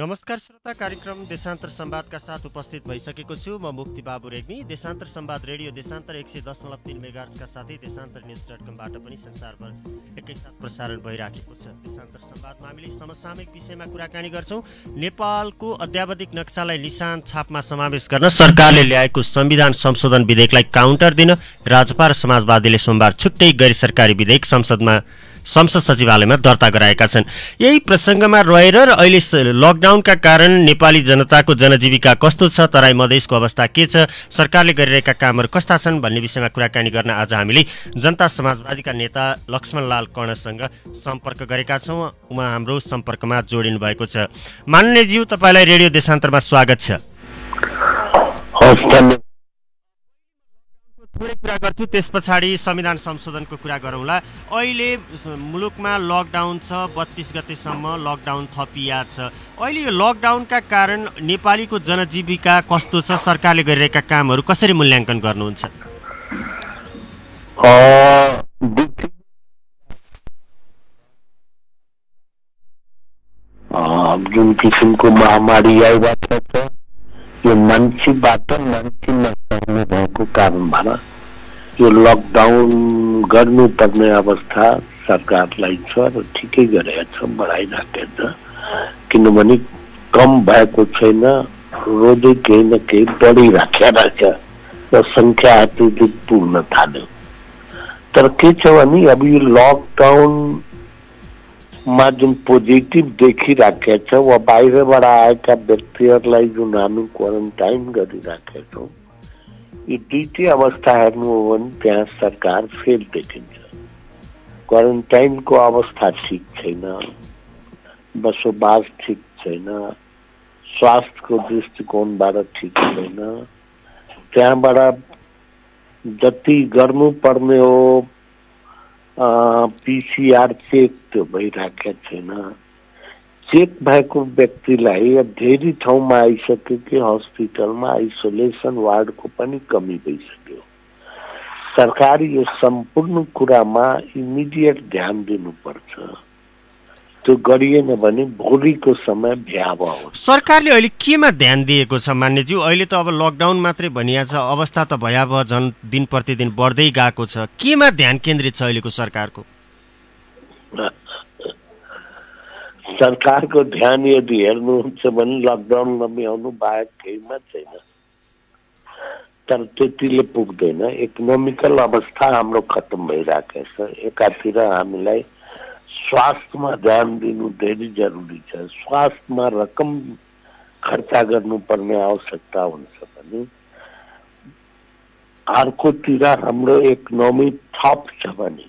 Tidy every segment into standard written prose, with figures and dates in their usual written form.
नमस्कार श्रोता, कार्यक्रम देशान्तर संवादका साथ उपस्थित भइसकेको छु। म मुक्ति बाबु रेग्मी। देशान्तर संवाद रेडियो देशान्तर 110.3 मेगाहर्ट्जका साथै देशान्तरन्यूज.कमबाट पनि संसारभर एकैसाथ प्रसारण भइराखेको छ। देशान्तर संवादमा हामीले समसामयिक विषयमा कुराकानी गर्छौं। नेपालको अध्यावधिक नक्सालाई निशान छापमा समावेश गर्न सरकारले ल्याएको संविधान संशोधन विधेयकलाई काउन्टर दिन राजपा र समाजवादीले सोमबार छुट्टै गैर सरकारी विधेयक संसद सचिवालयमा दर्ता गराएका छन्। यही प्रसङ्गमा रहेर र अहिले लकडाउनका कारण नेपाली जनताको जनजीविका कस्तो छ, तराई मधेसको अवस्था के छ, सरकारले गरिरहेका कामहरू कस्ता छन् भन्ने विषयमा कुराकानी गर्न आज हामीले जनता समाजवादीका नेता लक्ष्मणलाल कर्णसँग सम्पर्क गरेका छौँ। उहाँ हाम्रो सम्पर्कमा जोडिनु भएको छ। माननीयज्यू, तपाईँलाई रेडियो देशान्तरमा स्वागत छ। थोरै कुरा गर्छु, त्यस पछाडि संविधान संशोधनको कुरा गरौँला। अहिले मुलुकमा लकडाउन छ, 32 गतेसम्म लकडाउन थपिया छ। अहिले यो लकडाउनका कारण नेपालीको जनजीविका कस्तो छ, सरकारले गरिरहेका कामहरू कसरी मूल्याङ्कन गर्नुहुन्छ? जुन किसिमको महामारी आइरहेको छ, यो मान्छेबाट मान्छे नसक्ने भएको कारणबाट यो लकडाउन गर्नुपर्ने अवस्था सरकारलाई छ र ठिकै गरेको छ, बढाइराखेको छ। किनभने कम भएको छैन, रोजै केही न केही बढिराखेको छ र सङ्ख्या अत्यधिक पुग्न थाल्यो। तर के छ भने अब यो लकडाउन मा जुन पोजिटिभ देखिराखेको छ वा बाहिरबाट आएका व्यक्तिहरूलाई जुन हामी क्वारेन्टाइन गरिराखेका छौँ, यो दुईटै अवस्था हेर्नु हो भने त्यहाँ सरकार फेल देखिन्छ। क्वारेन्टाइनको अवस्था ठिक छैन, बसोबास ठिक छैन, स्वास्थ्यको दृष्टिकोणबाट ठिक छैन। त्यहाँबाट जति गर्नुपर्ने हो पीसीआर चेक त्यो भइराखेको छैन। चेक भएको व्यक्तिलाई धेरै ठाउँमा आइसक्यो कि हस्पिटलमा आइसोलेसन वार्डको पनि कमी भइसक्यो। सरकार यो सम्पूर्ण कुरामा इमिडिएट ध्यान दिनुपर्छ। त्यो गरिएन भने भोलिको समय भयावह हो। सरकारले अहिले केमा ध्यान दिएको छ मान्यज्यू? अहिले त अब लकडाउन मात्रै भनिया छ, अवस्था त भयावह झन् दिन प्रतिदिन बढ्दै गएको छ। केमा ध्यान केन्द्रित छ अहिलेको सरकारको? सरकारको ध्यान यदि हेर्नुहुन्छ भने लकडाउन नमिआउनु बाहेक केहीमा छैन। तर त्यतिले पुग्दैन। इकोनोमिकल अवस्था हाम्रो खत्तम भइराखेको छ। एकातिर हामीलाई स्वास्थ्यमा ध्यान दिनु धेरै जरुरी छ। स्वास्थ्यमा रकम खर्च गर्नुपर्ने आवश्यकता हुन्छ भने अर्कोतिर हाम्रो इकोनोमी ठप छ भने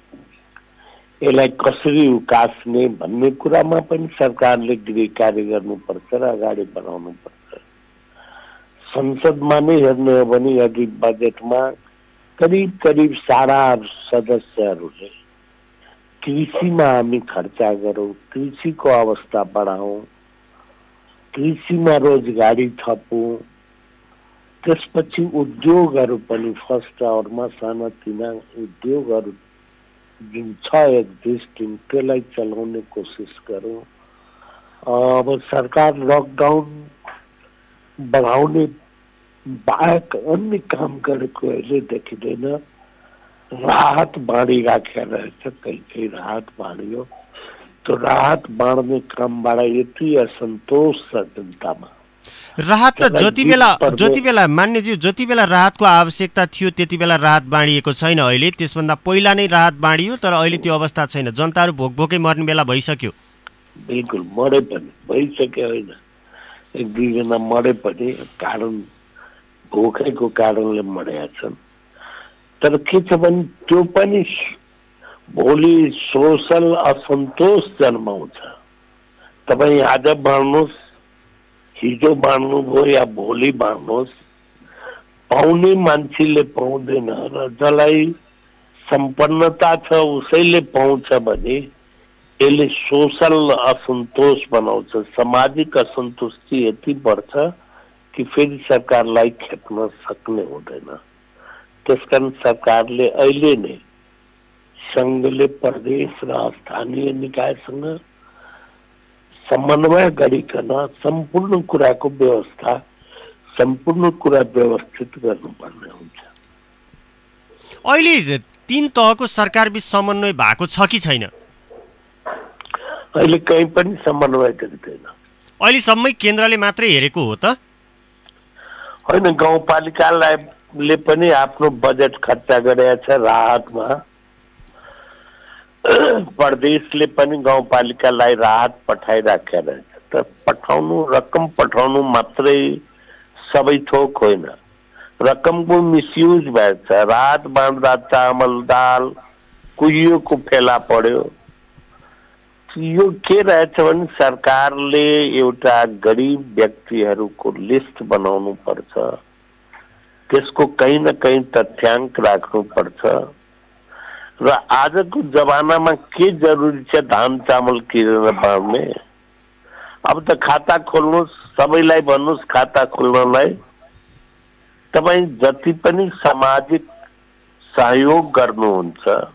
यसलाई कसरी उकास्ने भन्ने कुरामा पनि सरकारले गृह कार्य गर्नुपर्छ र अगाडि बढाउनुपर्छ। संसदमा नै हेर्ने हो भने यदि बजेटमा करिब करिब 8.5 सदस्यहरूले कृषिमा हामी खर्च गरौँ, कृषिको अवस्था बढाउँ, कृषिमा रोजगारी थपौँ, त्यसपछि उद्योगहरू पनि फर्स्ट आवरमा सानातिना उद्योगहरू जुन छ एक्जिस्टिङ त्यसलाई चलाउने कोसिस गरौँ। अब सरकार लकडाउन बढाउने बाहेक अन्य काम गरेको अहिले देखिँदैन। राहत बाँडिराखेको रहेछ, कहीँ राहत बाँडियो। त्यो राहत बाँड्ने कामबाट यति असन्तोष छ जनतामा। राहत त जति बेला मान्यज्यू जति बेला राहतको आवश्यकता थियो त्यति बेला राहत बाँडिएको छैन। अहिले त्यसभन्दा पहिला नै राहत बाँडियो, तर अहिले त्यो अवस्था छैन। जनताहरू भोकभोकै मर्ने बेला भइसक्यो। बिल्कुल मरे पनि भइसक्यो होइन। 1-2 जना मरे पनि कारण भोकैको कारणले मरेका छन्। तर के छ भने त्यो पनि भोलि सोसल असन्तोष जन्माउँछ। तपाईँ आज बाँड्नुहोस्, हिजो बाँड्नुभयो या भोलि बाँड्नुहोस्, पाउने मान्छेले पाउँदैन र जसलाई सम्पन्नता छ उसैले पाउँछ भने यसले सोसल असन्तोष बनाउँछ। सामाजिक असन्तुष्टि यति बढ्छ कि फेरि सरकारलाई खेप्न सक्ने हुँदैन। त्यसकारण सरकारले अहिले नै सङ्घले प्रदेश र स्थानीय निकायसँग समन्वय गरिकन सम्पूर्ण कुराको व्यवस्था, सम्पूर्ण कुरा व्यवस्थित गर्नुपर्ने हुन्छ। अहिले 3 तहको सरकारबीच समन्वय भएको छ कि छैन? अहिले कहीँ पनि समन्वय गरिँदैन। अहिलेसम्मै केन्द्रले मात्रै हेरेको हो त? होइन, गाउँपालिकाले पनि आफ्नो बजेट खर्च गरेको छ राहतमा। प्रदेशले पनि गाउँपालिकालाई राहत पठाइराखेको रहेछ। त पठाउनु, रकम पठाउनु मात्रै सबै थोक होइन, रकमको मिसयुज भएछ। राहत बाँड्दा चामल दाल कुहियोको फेला पर्यो। यो के रहेछ भने सरकारले एउटा गरिब व्यक्तिहरूको लिस्ट बनाउनु पर्छ, त्यसको कहीँ न कहीँ तथ्याङ्क राख्नु पर्छ। र आजको जमानामा के जरुरी छ धान चामल किनेर बाँड्ने? अब त खाता खोल्नुहोस्, सबैलाई भन्नुहोस् खाता खोल्नलाई। तपाईँ जति पनि सामाजिक सहयोग गर्नुहुन्छ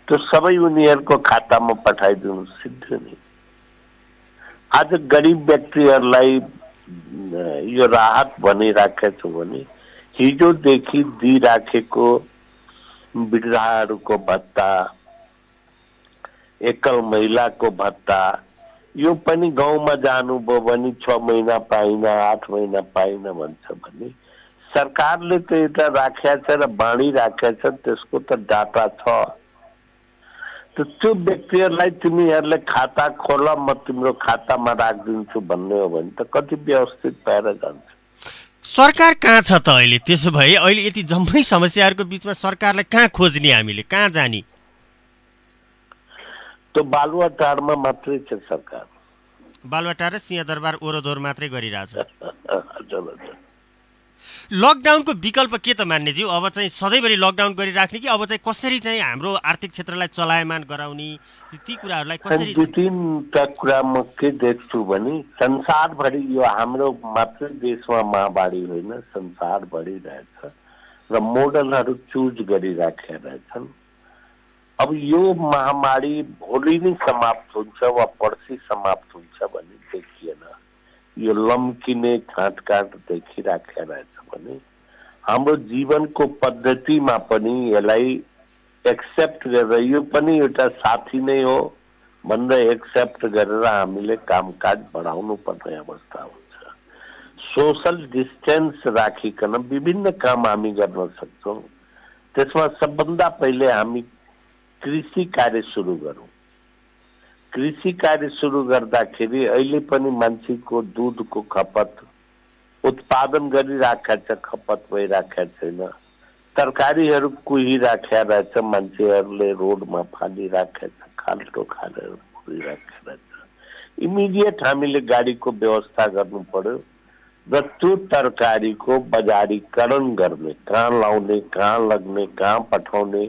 त्यो सबै उनीहरूको खातामा पठाइदिनु सिद्धो नि। आज गरिब व्यक्तिहरूलाई यो राहत भनिराखेको छु भने हिजोदेखि दिइराखेको वृद्धाहरूको भत्ता, एकल महिलाको भत्ता, यो पनि गाउँमा जानुभयो भने 6 महिना पाइन, 8 महिना पाइन भन्छ भने सरकारले त एउटा राखेको छ र बाँडिराखेको छ, त्यसको त डाटा छ। त्यो व्यक्तिहरूलाई तिमीहरूले खाता खोल, म तिम्रो खातामा राखिदिन्छु भन्ने हो भने त कति व्यवस्थित भएर जान्छ। सरकार कहाँ छ त अहिले? त्यसो भए अहिले यति जम्मै समस्याहरूको बिचमा सरकारलाई कहाँ खोज्ने, हामीले कहाँ जाने? त्यो बालुवाटारमा मात्रै छ सरकार। बालुवाटार र सिंहदरबार ओरोदोहोर मात्रै गरिरहेछ। लकडाउनको विकल्प के त मान्नेज्यू? अब चाहिँ सधैँभरि लकडाउन गरिराख्ने कि अब चाहिँ कसरी चाहिँ हाम्रो आर्थिक क्षेत्रलाई चलायमान गराउने, ती कुराहरूलाई कसरी? 2-3टा कुरा म के देख्छु भने संसारभरि, यो हाम्रो मात्रै देशमा महामारी होइन, संसारभरि रहेछ र मोडलहरू चुज गरिराखेका रहेछन्। अब यो महामारी भोलि नै समाप्त हुन्छ वा पर्सि समाप्त हुन्छ भन्ने देखिएन। यो लम्किने छाँटकाँट देखिराखेको रहेछ भने हाम्रो जीवनको पद्धतिमा पनि यसलाई एक्सेप्ट गरेर, यो पनि एउटा साथी नै हो भनेर एक्सेप्ट गरेर हामीले कामकाज बढाउनु पर्ने अवस्था हुन्छ। सोशल डिस्टेन्स राखिकन विभिन्न काम हामी गर्न सक्छौँ। त्यसमा सबभन्दा पहिले हामी कृषि कार्य सुरु गरौँ। कृषि कार्य सुरु गर्दाखेरि अहिले पनि मान्छेको दुधको खपत उत्पादन गरिराखेको छ, खपत भइराखेको छैन। तरकारीहरू कुहिराखेका रहेछ, मान्छेहरूले रोडमा फालिराखेको छ, खाल्टो खाएर कुहिराखेको रहेछ। इमिडिएट हामीले गाडीको व्यवस्था गर्नु पर्यो र त्यो तरकारीको बजारीकरण गर्ने, कहाँ लाउने, कहाँ लग्ने, कहाँ पठाउने,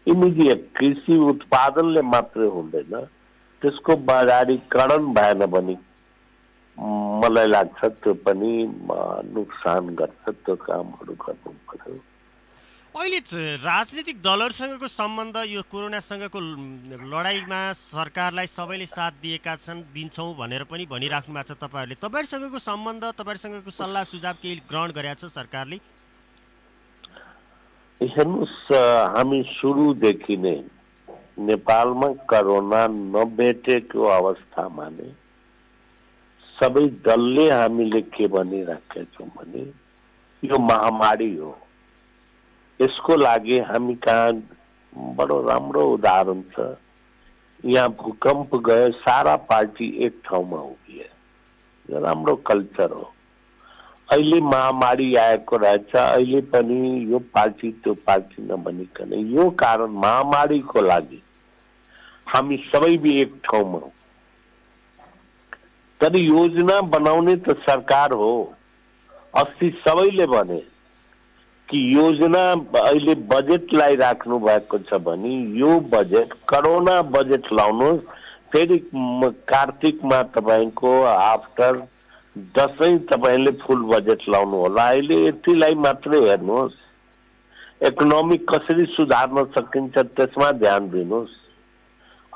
इमिडिएट कृषि उत्पादनले मात्रै हुँदैन, त्यसको बजारीकरण भएन भने मलाई लाग्छ त्यो पनि नुकसान गर्छ। त्यो कामहरू गर्नु पर्यो। अहिले राजनीतिक दलहरूसँगको सम्बन्ध, यो कोरोनासँगको लडाईँमा सरकारलाई सबैले साथ दिएका छन्, दिन्छौँ भनेर पनि भनिराख्नु भएको छ तपाईँहरूले। तपाईँहरूसँगको सम्बन्ध, तपाईँहरूसँगको सल्लाह सुझाव केही ग्रहण गरेको छ सरकारले? हेर्नुहोस्, हामी सुरुदेखि नै नेपालमा कोरोना नभेटेको अवस्थामा नै सबै दलले हामीले के भनिराखेका छौँ भने यो महामारी हो। यसको लागि हामी कहाँ बडो राम्रो उदाहरण छ। यहाँ भूकम्प गयो, सारा पार्टी एक ठाउँमा उभिए, यो राम्रो कल्चर हो। अहिले महामारी आएको रहेछ, अहिले पनि यो पार्टी त्यो पार्टी नभनिकन यो कारण महामारीको लागि हामी सबै एक ठाउँमा। तर योजना बनाउने त सरकार हो। अस्ति सबैले भने कि योजना अहिले बजेटलाई राख्नु भएको छ भने यो बजेट कोरोना बजेट लाउनुहोस्, फेरि कार्तिकमा तपाईँको आफ्टर दसैँ तपाईँले फुल बजेट लाउनु होला। अहिले यतिलाई मात्रै हेर्नुहोस्, इकोनोमी कसरी सुधार्न सकिन्छ त्यसमा ध्यान दिनुहोस्।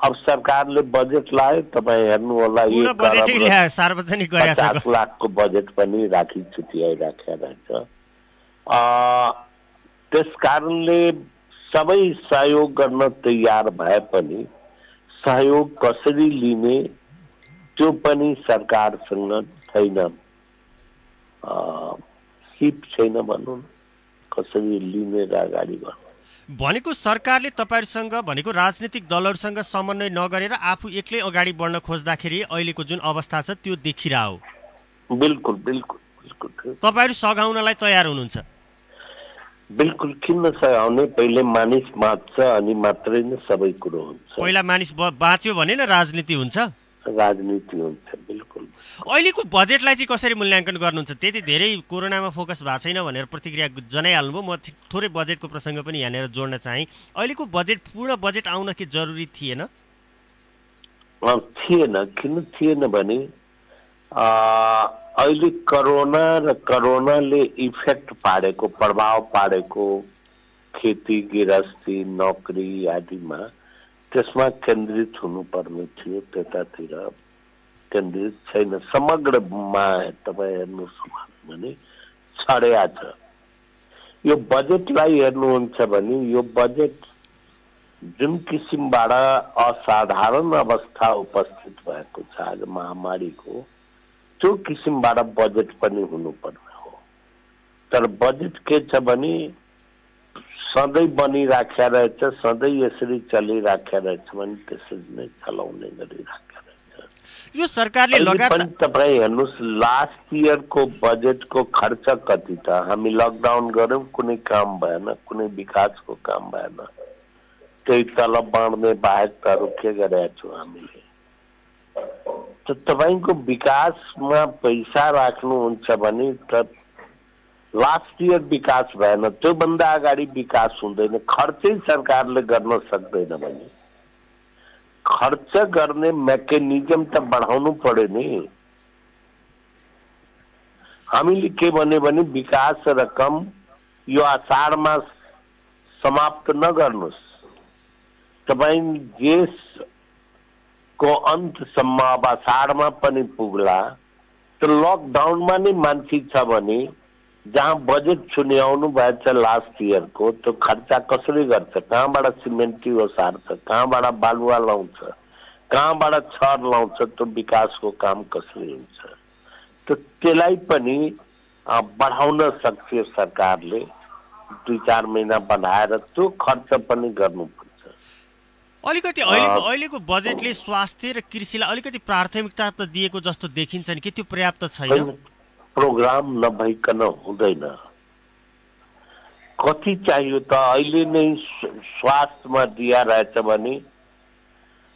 अब सरकारले बजेट लायो, तपाईँ हेर्नु होला, पूर्ण बजेटै ल्यायो, सार्वजनिक गरेको छ। 50 लाखको बजेट पनि राखी छुट्याइराखेको रहेछ। त्यस कारणले सबै सहयोग गर्न तयार भए पनि सहयोग कसरी लिने त्यो पनि सरकारसँग छैन, सिप छैन भनौँ, कसरी लिने र अगाडि बढ्ने। भनेको सरकारले तपाईँहरूसँग भनेको राजनीतिक दलहरूसँग समन्वय नगरेर आफू एक्लै अगाडि बढ्न खोज्दाखेरि अहिलेको जुन अवस्था छ त्यो देखिरह हो। बिल्कुल बिल्कुल बिल्कुल। तपाईँहरू सघाउनलाई तयार हुनुहुन्छ? बिल्कुल, किन नसघाउने? पहिले मानिस बाँच्छ अनि मात्रै नै सबै कुरो हुन्छ। पहिला मानिस बाँच्यो भने न राजनीति हुन्छ। राजनीति हुन्छ, बिल्कुल। अहिलेको बजेटलाई चाहिँ कसरी मूल्याङ्कन गर्नुहुन्छ? त्यति धेरै कोरोनामा फोकस भएको छैन भनेर प्रतिक्रिया जनाइहाल्नुभयो। म थोरै बजेटको प्रसङ्ग पनि यहाँनिर जोड्न चाहेँ। अहिलेको बजेट पूर्ण बजेट आउन के जरुरी थिएन? थिएन। किन थिएन भने अहिले कोरोना र कोरोनाले इफेक्ट पारेको, प्रभाव पारेको खेती गृहस्थी नोकरी आदिमा त्यसमा केन्द्रित हुनुपर्ने थियो, त्यतातिर केन्द्रित छैन। समग्रमा तपाईँ हेर्नुहोस् भने छड्या छ। यो बजेटलाई हेर्नुहुन्छ भने यो बजेट जुन किसिमबाट असाधारण अवस्था उपस्थित भएको छ आज महामारीको, त्यो किसिमबाट बजेट पनि हुनुपर्ने हो। तर बजेट के छ भने सधैँ बनिराखेको रहेछ, सधैँ यसरी चलिराखेको रहेछ भने त्यसरी नै चलाउने गरिराखेको रहेछ। यो सरकारले लगातार तपाईँ हेर्नुहोस्, लास्ट इयरको बजेटको खर्च कति त? हामी लकडाउन गऱ्यौँ, कुनै काम भएन, कुनै विकासको काम भएन, त्यही तलब बाँड्ने बाहेक त अरू के गरेका छौँ हामीले? त तपाईँको विकासमा पैसा राख्नुहुन्छ भने त लास्ट इयर विकास भएन, त्योभन्दा अगाडि विकास हुँदैन। खर्चै सरकारले गर्न सक्दैन भने खर्च गर्ने मेकानिजम त बढाउनु पर्यो नि। हामीले के भन्यो भने विकास रकम यो आषाढमा समाप्त नगर्नुहोस्, तपाईँ देशको अन्तसम्म अब आषाढमा पनि पुग्ला। त लकडाउनमा नै मान्छे छ भने जहाँ बजेट छुन्याउनु भएछ लास्ट इयरको, त्यो खर्चा कसरी गर्छ? कहाँबाट सिमेन्टी ओसार्छ? कहाँबाट बालुवा लाउँछ? कहाँबाट छर लाउँछ? त्यो विकासको काम कसरी हुन्छ? त त्यसलाई पनि बढाउन सक्छ सरकारले, 2-4 महिना बढाएर त्यो खर्च पनि गर्नुपर्छ। अलिकति अहिलेको बजेटले स्वास्थ्य र कृषिलाई अलिकति प्राथमिकता त दिएको जस्तो देखिन्छ नि, के त्यो पर्याप्त छैन? प्रोग्राम नभइकन हुँदैन। कति चाहियो त? अहिले नै स्वास्थ्यमा दिया रहेछ भने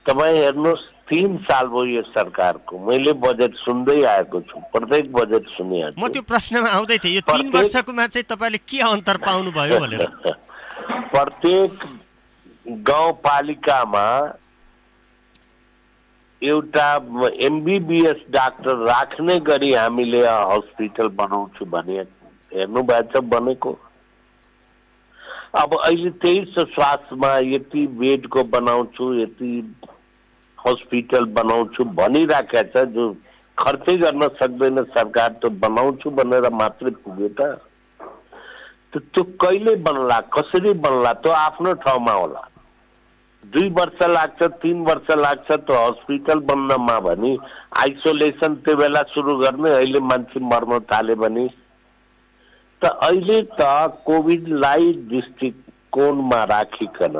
तपाईँ हेर्नुहोस्, 3 साल भयो यो सरकारको। मैले बजेट सुन्दै आएको छु, प्रत्येक बजेट सुनिरहेको छु। म त्यो प्रश्नमा आउँदै थिएँ, यो 3 वर्षकोमा चाहिँ तपाईँले के अन्तर पाउनुभयो भनेर। प्रत्येक गाउँपालिकामा एउटा एमबीबीएस डाक्टर राख्ने गरी हामीले हस्पिटल बनाउँछु भने हेर्नु भएछ बनेको। अब अहिले 23 स्वास्थ्यमा यति बेडको बनाउँछु, यति हस्पिटल बनाउँछु भनिराखेको छ, जो खर्चै गर्न सक्दैन सरकार। त बनाउँछु भनेर मात्रै पुग्यो त? त्यो कहिले बन्ला, कसरी बन्ला? त्यो आफ्नो ठाउँमा होला। 2 वर्ष लाग्छ, 3 वर्ष लाग्छ त्यो हस्पिटल बन्नमा भने आइसोलेसन त्यो बेला सुरु गर्ने, अहिले मान्छे मर्न थाले भने त अहिले त कोभिडलाई दृष्टिकोणमा राखिकन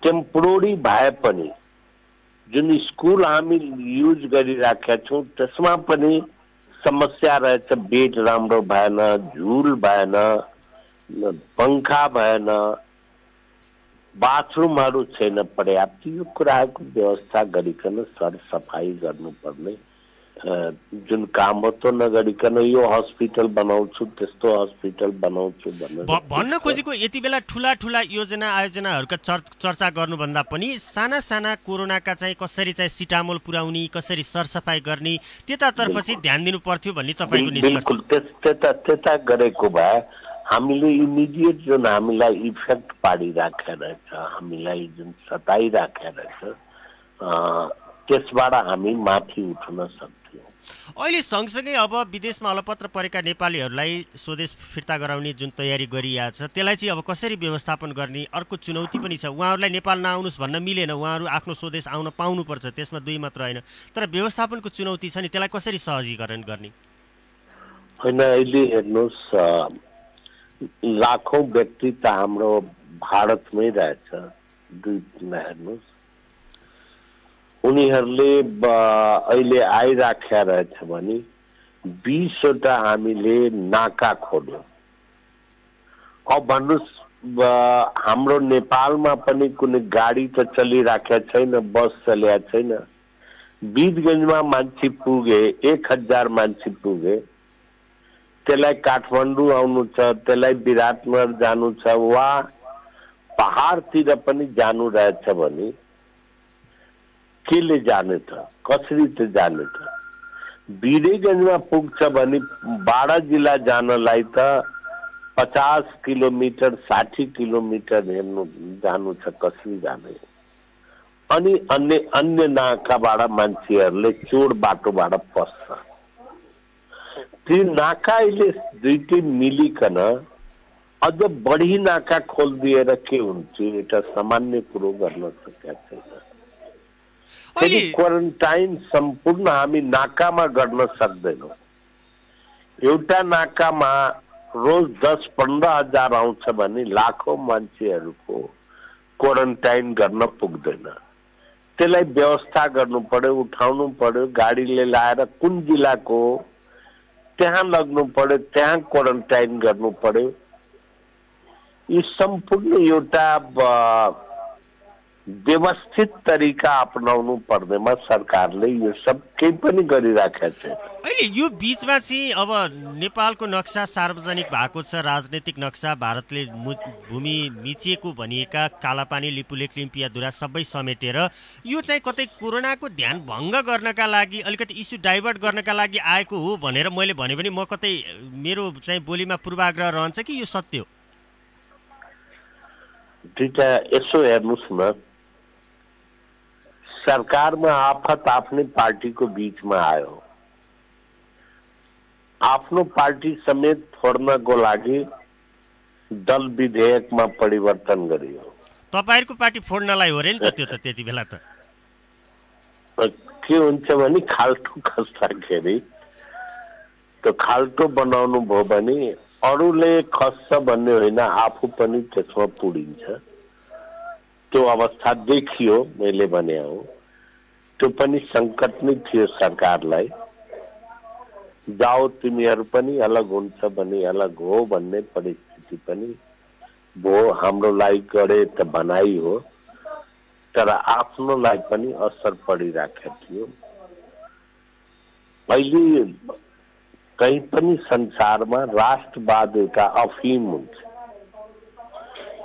टेम्पोररी भए पनि जुन स्कुल हामी युज गरिराखेका छौँ त्यसमा पनि समस्या रहेछ। बेड राम्रो भएन, झुल भएन, पंखा भएन, बाथरूमहरू छैन पर्याप्त। यो कुराको व्यवस्था गरिकन सरसफाई गर्नुपर्ने जुन काम हो त्यो नगरिकन यो हस्पिटल बनाउँछु त्यस्तो हस्पिटल बनाउँछु भन्न खोजेको यति बेला ठुला योजना आयोजनाहरूका चर्चा गर्नुभन्दा पनि साना साना कोरोनाका चाहिँ कसरी चाहिँ सिटामोल पुर्याउने, कसरी सरसफाई गर्ने त्यतातर्फ चाहिँ ध्यान दिनु पर्थ्यो भन्ने तपाईको निष्कर्ष। बिल्कुल त्यता गरेको भए हामीले इमिडिएट जुन हामीलाई इफेक्ट पारिराखेको रहेछ, हामीलाई जुन सताइराखेको रहेछ, त्यसबाट हामी माथि उठ्न सक्छौँ। अहिले सँगसँगै अब विदेशमा अलपत्र परेका नेपालीहरूलाई स्वदेश फिर्ता गराउने जुन तयारी गरिरहेछ त्यसलाई चाहिँ अब कसरी व्यवस्थापन गर्ने अर्को चुनौती पनि छ। उहाँहरूलाई नेपाल नआउनुहोस् भन्न मिलेन, उहाँहरू आफ्नो स्वदेश आउन पाउनुपर्छ, त्यसमा दुई मात्र होइन, तर व्यवस्थापनको चुनौती छ नि, त्यसलाई कसरी सहजीकरण गर्ने? होइन, अहिले हेर्नुहोस्, लाखौं व्यक्ति त हाम्रो भारतमै रहेछ। हेर्नुहोस्, उनीहरूले अहिले आइराखेका रहेछ भने 20वटा हामीले नाका खोल्यौँ। अब भन्नुहोस्, हाम्रो नेपालमा पनि कुनै गाडी त चलिराखेको छैन, बस चलेको छैन। वीरगञ्जमा मान्छे पुगे, 1000 मान्छे पुगे, त्यसलाई काठमाडौँ आउनु छ, त्यसलाई विराटनगर जानु छ, वा पहाडतिर पनि जानु रहेछ भने केले जाने त, कसरी त जाने त? वीरगञ्जमा पुग्छ भने बारा जिल्ला जानलाई त 50 किलोमिटर 60 किलोमिटर हेर्नु जानु छ, कसरी जाने? अनि अन्य नाकाबाट मान्छेहरूले चोर बाटोबाट पस्छ। त्यो नाका अहिले दुईटै मिलिकन अझ बढी नाका खोलिदिएर के हुन्छ, एउटा सामान्य कुरो गर्न सकेका छैन। क्वारेन्टाइन सम्पूर्ण हामी नाकामा गर्न सक्दैनौँ। एउटा नाकामा रोज 10-15 हजार आउँछ भने लाखौं मान्छेहरूको क्वारेन्टाइन गर्न पुग्दैन। त्यसलाई व्यवस्था गर्नु पर्यो, उठाउनु पर्यो, गाडीले ल्याएर कुन जिल्लाको त्यहाँ लग्नु पर्यो, त्यहाँ क्वारेन्टाइन गर्नु पर्यो। यी सम्पूर्ण एउटा व्यवस्थित तरिका अपनाउनु पर्नेमा सरकारले यो सब केही पनि गरिराखेको छ। अहिले यो बीचमा चाहिँ अब नेपालको नक्सा सार्वजनिक भएको छ, राजनीतिक नक्सा, भारतले भूमि मिचिएको भनिएका कालापानी, लिपुलेख, लिम्पियाधुरा सबै समेटेर यो चाहिँ कतै कोरोनाको ध्यान भङ्ग गर्नका लागि, अलिकति इस्यु डाइभर्ट गर्नका लागि आएको हो भनेर मैले भने पनि म कतै मेरो चाहिँ बोलीमा पूर्वाग्रह रहन्छ कि यो सत्य हो? दुईटा यसो हेर्नुहोस् न, सरकारमा आफत आफ्नै पार्टीको बीचमा आयो, आफ्नो पार्टी समेत फोड्नको लागि दल विधेयकमा परिवर्तन गरियो। तपाईहरुको पार्टी फोड्नलाई हो रे नि त त्यो त त्यति बेला त के हुन्छ भने खाल्टो खस्दाखेरि त्यो खाल्टो बनाउनु भयो भने अरूले खस्छ भन्ने होइन, आफू पनि त्यसमा पुडिन्छ। त्यो अवस्था देखियो, मैले भने हो। त्यो पनि संकट नै थियो सरकारलाई। जाओ तिमीहरू पनि अलग हुन्छ भने अलग हो भन्ने परिस्थिति पनि भयो। हाम्रो लागि गरे त बनाई हो, तर आफ्नो लागि पनि असर परिराखेको थियो। अहिले कहीं पनि संसारमा राष्ट्रवाद एउटा अफिम हुन्छ,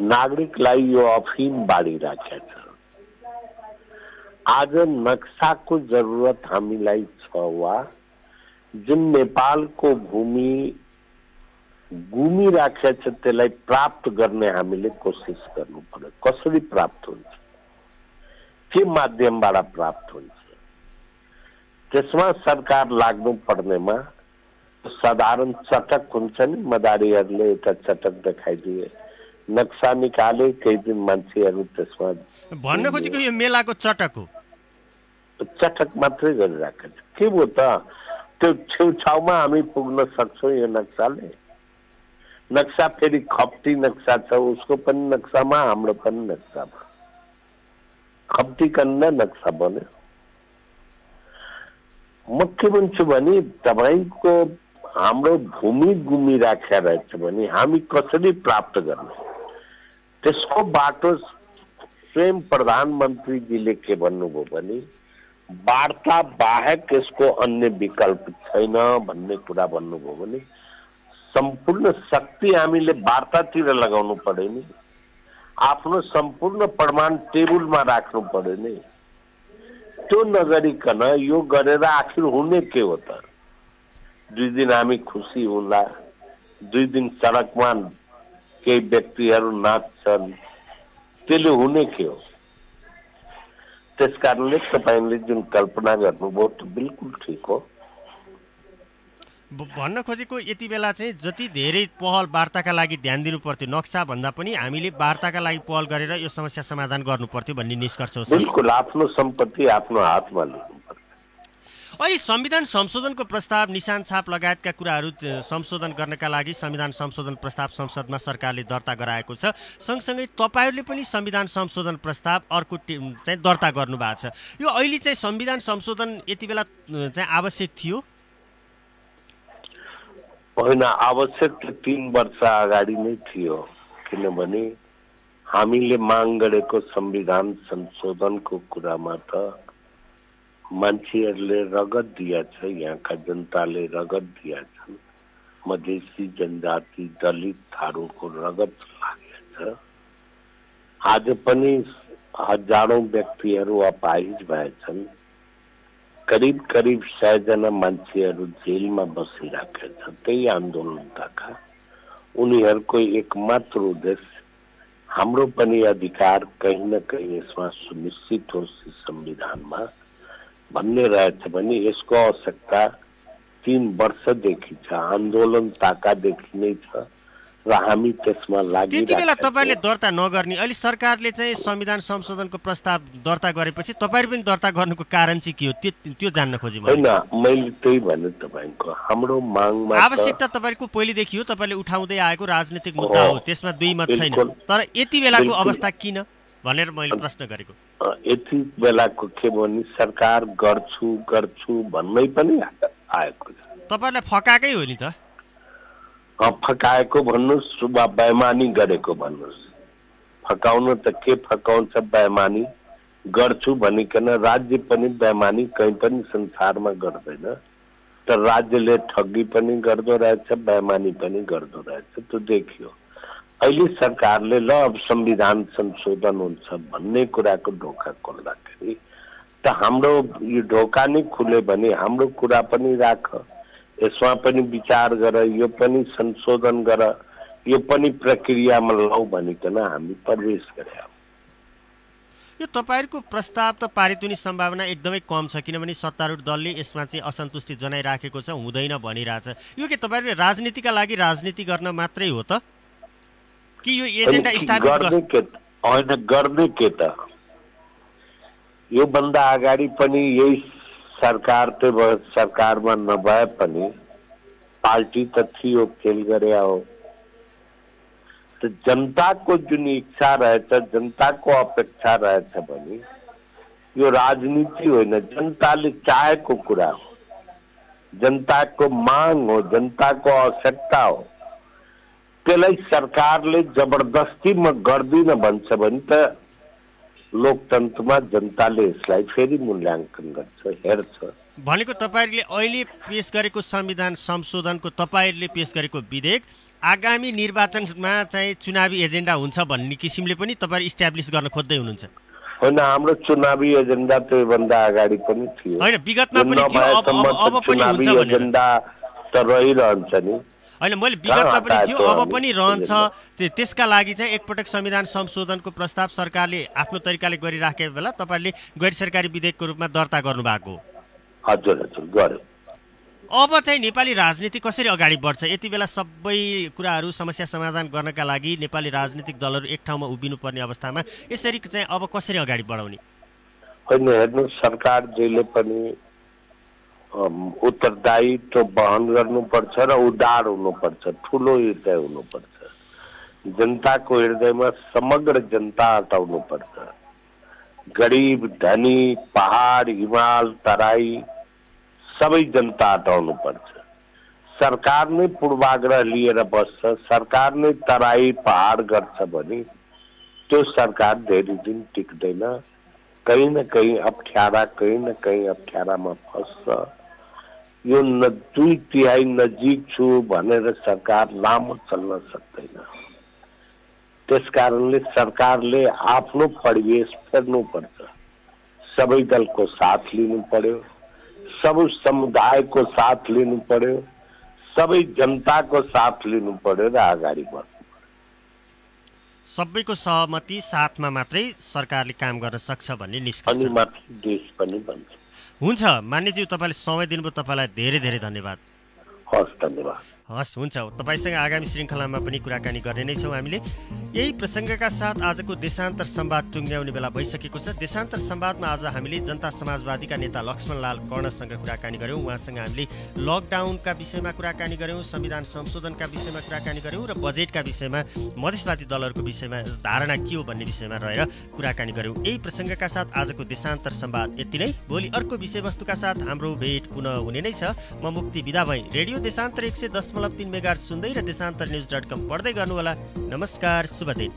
नागरिकलाई यो अफिम बाँडिराखेको छ। आज नक्साको जरुरत हामीलाई छ वा जुन नेपालको भूमि गुमिराखेको छ त्यसलाई प्राप्त गर्ने हामीले कोसिस गर्नु पर्यो। कसरी प्राप्त हुन्छ, के माध्यमबाट प्राप्त हुन्छ, त्यसमा सरकार लाग्नु पर्नेमा साधारण चटक हुन्छ नि, मदारीहरूले एउटा चटक देखाइदिए, नक्सा निकाले, केही दिन मान्छेहरू त्यसमा भन्न खोजेको यो मेलाको चटक हो। चटक मात्रै गरिराखेको छ। के हो त, त्यो छेउछाउमा हामी पुग्न सक्छौँ यो नक्साले? नक्सा फेरि खप्टी नक्सा छ, उसको पनि नक्सामा, हाम्रो पनि नक्सामा खप्टीकन नक्सा बन्यो। म के भन्छु भने तपाईको हाम्रो भूमि गुमिराखेको रहेछ भने हामी कसरी प्राप्त गर्ने, त्यसको बाटो स्वयं प्रधानमन्त्रीजीले के भन्नुभयो भने वार्ता बाहेक यसको अन्य विकल्प छैन भन्ने कुरा भन्नुभयो भने सम्पूर्ण शक्ति हामीले वार्तातिर लगाउनु पर्यो नि। आफ्नो सम्पूर्ण प्रमाण टेबलमा राख्नु पर्यो नि। त्यो नगरिकन यो गरेर आखिर हुने के हो त? 2 दिन हामी खुसी होला, 2 दिन सडकमा केही व्यक्तिहरू नाच्छन्, त्यसले हुने के हो? त्यसकारणले तपाईले जुन कल्पना गर्नुभयो त्यो बिल्कुल ठिक हो। भन्न खोजेको यति बेला चाहिँ जति धेरै पहल वार्ताका लागि ध्यान दिनु पर्थ्यो, नक्सा भन्दा पनि हामीले वार्ताका लागि पहल गरेर यो समस्या समाधान गर्नु पर्थ्यो भन्ने निष्कर्ष हो। बिल्कुल, आफ्नो सम्पत्ति आफ्नो हातमा लिनु पर्छ। अहिले संविधान संशोधनको प्रस्ताव, निशान छाप लगायतका कुराहरू संशोधन गर्नका लागि संविधान संशोधन प्रस्ताव संसदमा सरकारले दर्ता गराएको छ। सँगसँगै तपाईँहरूले पनि संविधान संशोधन प्रस्ताव अर्को चाहिँ दर्ता गर्नुभएको छ। यो अहिले चाहिँ संविधान संशोधन यति बेला चाहिँ आवश्यक थियो? होइन, आवश्यक 3 वर्ष अगाडि नै थियो, किनभने हामीले माग गरेको संविधान संशोधनको कुरामा त मान्छेहरूले रगत दिया छ, यहाँका जनताले रगत दिया छन्। मधेसी जनजाति, दलित, थारूको रगत लागेको छ। आज पनि हजारौं व्यक्तिहरू अपाहिज भएछन्। करिब 100 जना मान्छेहरू जेलमा बसिरहेका छन् त्यही आन्दोलनका। उनीहरूको एकमात्र उद्देश्य हाम्रो पनि अधिकार कहीं न कहीं यसमा सुनिश्चित होस् संविधानमा भन्ने रहेछ भने यसको आवश्यकता 3 वर्षदेखि छ, आन्दोलन ताकादेखि नै छ र हामी त्यसमा लागि। त्यति बेला तपाईँले दर्ता नगर्ने, अहिले सरकारले चाहिँ संविधान संशोधनको प्रस्ताव दर्ता गरेपछि तपाईँले पनि दर्ता गर्नुको कारण चाहिँ के हो त्यो जान्न खोजेँ। होइन, मैले त्यही भने तपाईँको हाम्रो मागमा आवश्यकता तपाईँको पहिलेदेखि हो, तपाईँले उठाउँदै आएको राजनीतिक मुद्दा हो, त्यसमा दुई मत छैन। तर यति बेलाको अवस्था किन भनेर मैले प्रश्न गरेको। यति बेलाको के भने सरकार गर्छु भन्नै पनि आएको छ। तपाईँलाई फकाएकै हो नि त? फकाएको भन्नुहोस् वा बेइमानी गरेको भन्नुहोस्। फकाउन त के फकाउँछ, बेइमानी गर्छु भनिकन। राज्य पनि बेइमानी कहीँ पनि संसारमा गर्दैन, तर राज्यले ठगी पनि गर्दो रहेछ, बेइमानी पनि गर्दो रहेछ। त्यो देखियो। अहिले सरकारले ल अब संविधान संशोधन हुन्छ भन्ने कुराको ढोका खोल्दाखेरि त हाम्रो यो ढोका नै खुल्यो भने हाम्रो कुरा पनि राख, यसमा पनि विचार गर, यो पनि संशोधन गर, यो पनि प्रक्रियामा लौ भनिकन हामी प्रवेश गरे। यो तपाईहरुको प्रस्ताव त पारित हुने सम्भावना एकदमै कम छ, किनभने सत्तारूढ दलले यसमा चाहिँ असन्तुष्टि जनाइराखेको छ, हुँदैन भनिरहेछ। यो के तपाईँहरुले राजनीतिका लागि राजनीति गर्न मात्रै हो त कि यो एजेन्डा स्थापित गर्ने के त? यो भन्दा अगाडि पनि यही सरकारमा नभए पनि पार्टी त थियो, खेल गरे हो। तो जनताको जुन इच्छा रहेछ, जनताको अपेक्षा रहेछ भने यो राजनीति होइन, जनताले चाहेको कुरा हो, जनताको माग हो, जनताको आवश्यकता हो। त्यसलाई सरकारले जबरदस्तीमा गर्दिन भन्छ भने त लोकतन्त्रमा जनताले यसलाई फेरि मूल्याङ्कन गर्छ, हेर्छ। भनेको तपाईहरुले अहिले पेश गरेको संविधान संशोधनको, तपाईहरुले पेश गरेको विधेयक आगामी निर्वाचनमा चाहिँ चुनावी एजेन्डा हुन्छ भन्ने किसिमले पनि तपाईहरु इस्टाब्लिश गर्न खोज्दै हुनुहुन्छ? होइन, हाम्रो चुनावी एजेन्डा त्यो भन्दा अगाडि पनि थियो। हैन, विगतमा पनि थियो, अब पनि हुन्छ भनेर एजेन्डा त रहिरहन्छ नि। हैन, मैले विगतमा पनि थियो, अब पनि रहन्छ। त्यसका लागि चाहिँ एकपटक संविधान संशोधनको प्रस्ताव सरकारले आफ्नो तरिकाले गरिराखेको बेला तपाईहरुले गैर सरकारी विधेयकको रूपमा दर्ता गर्नु भएको हो। हजुर हजुर, गर्यो। अब चाहिँ नेपाली राजनीति कसरी अगाडि बढ्छ? यति बेला सबै कुराहरू समस्या समाधान गर्नका लागि नेपाली राजनीतिक दलहरू एक ठाउँमा उभिनु पर्ने अवस्थामा यसरी चाहिँ अब कसरी अगाडि बढाउने? होइन, हेर्नु, सरकार जहिले पनि उत्तरदायित्व वहन गर्नुपर्छ र उदार हुनुपर्छ, ठुलो हृदय हुनुपर्छ। जनताको हृदयमा समग्र जनता हटाउनुपर्छ। गरीब, धनी, पहाड, हिमाल, तराई सबै जनता हटाउनु पर्छ। सरकार नै पूर्वाग्रह लिएर बस्छ, सरकार नै तराई पहाड गर्छ भने त्यो सरकार धेरै दिन टिक्दैन। कहीं न कहीं अप्ठ्यारामा फस्छ। यो 2/3 नजिक छु भनेर सरकार लामो चल्न सक्दैन। त्यसकारणले सरकारले आफ्नो परिवेश फेर्नु पर्छ। सबै दलको साथ लिनु पर्यो, सब समुदायको साथ लिनु पर्यो, सबै जनताको साथ लिनु पर्यो र अगाडि बढ्नु। सबैको सहमति साथमा मात्रै सरकारले काम गर्न सक्छ भन्ने निष्कर्ष अनि मात्र देश पनि बन्छ। हुन्छ मान्यज्यू, तपाईँले समय दिनुभयो, तपाईँलाई धेरै धेरै धन्यवाद। हस्, धन्यवाद। हस्, हुन्छ। तपाईँसँग आगामी श्रृङ्खलामा पनि कुराकानी गर्ने नै छौँ हामीले। यही प्रसङ्गका साथ आजको देशान्तर संवाद टुङ्ग्याउने बेला भइसकेको छ। देशान्तर संवादमा आज हामीले जनता समाजवादीका नेता लक्ष्मणलाल कर्णसँग कुराकानी गऱ्यौँ। उहाँसँग हामीले लकडाउनका विषयमा कुराकानी गऱ्यौँ, संविधान संशोधनका विषयमा कुराकानी गऱ्यौँ र बजेटका विषयमा, मधेसवादी दलहरूको विषयमा धारणा के हो भन्ने विषयमा रहेर कुराकानी गऱ्यौँ। यही प्रसङ्गका साथ आजको देशान्तर संवाद यति नै। भोलि अर्को विषयवस्तुका साथ हाम्रो भेट पुनः हुने नै छ। म मुक्ति बिदा भएँ। रेडियो देशान्तर 100.3 मेगाहर्ज सुन्दै र देशान्तरन्युज.com पढ्दै गर्नुहोला। नमस्कार, शुभ दिन।